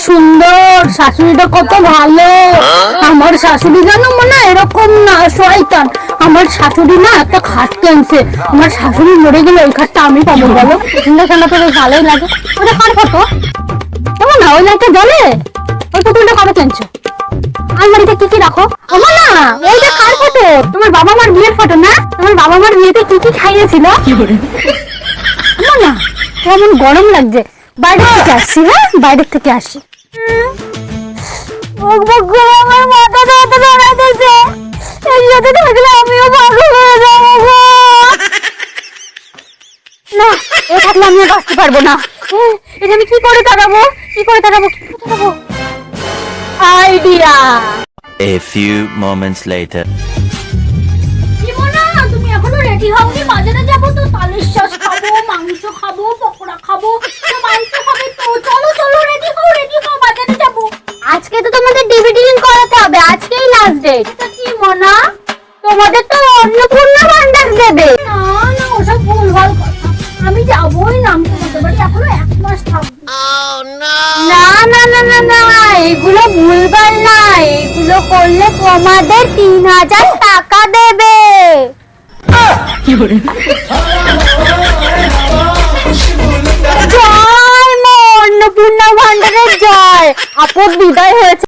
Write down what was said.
সুন্দর, শাশুড়িটা কত ভালো। আমার শাশুড়ি জানো মনে এরকম না, শয়তান। আমার শাশুড়ি না একটা খাট কিনছে, আমার শাশুড়ি মরে গেলে ওই খাটটা আমি পাবো বলো। সুন্দর খেলা তো বেশ ভালোই লাগে। ওটা কার ফটো? কেমন না ওই লাইটটা জ্বলে? ওই পুতুলটা কবে কিনছো? আলমারিতে কি কি রাখো? আমার না ওইটা কার ফটো? তোমার বাবা মার বিয়ের ফটো না? তোমার বাবা মার বিয়েতে কি কি খাইয়েছিল? আমার না কেমন গরম লাগছে, বাইরে থেকে আসছি। হ্যাঁ, বাইরে থেকে আসি। আমার মাথাটা এত ধরাতেছে, এই সাথে থাকলে আমিও পাগল হয়ে যাবো গো। না, এ থাকলে আমিও বাঁচতে পারবো না। এটা আমি কি করে তাড়াবো? Idea. A few moments later. Jibona, তুমি এখনো রেডি হওনি? বাজারে যাবো তো, তালের শ্বাস খাবো, মাংস খাবো, পকোড়া খাবো, সব আনতে হবে তো। চলো চলো, রেডি হও, বাজারে যাবো। আজকে তো তোমাদের ডিভিডি করাতে হবে, আজকেই লাস্ট ডেট। এটা কি মনা? তোমাদের তো অন্নপূর্ণা ভান্ডার দেবে। না না, ওসব ভুলভাল কথা। আমি যাবোই না, আমি তোমাদের বাড়ি এখনো 1 মাস থাকবো। না না না না না, এগুলো ভুলভাল না, এগুলো করলে তোমাদের 3000 টাকা দেবে। জয় মা অন্নপূর্ণা ভান্ডারের জয়। আপদ বিদায় হয়েছে।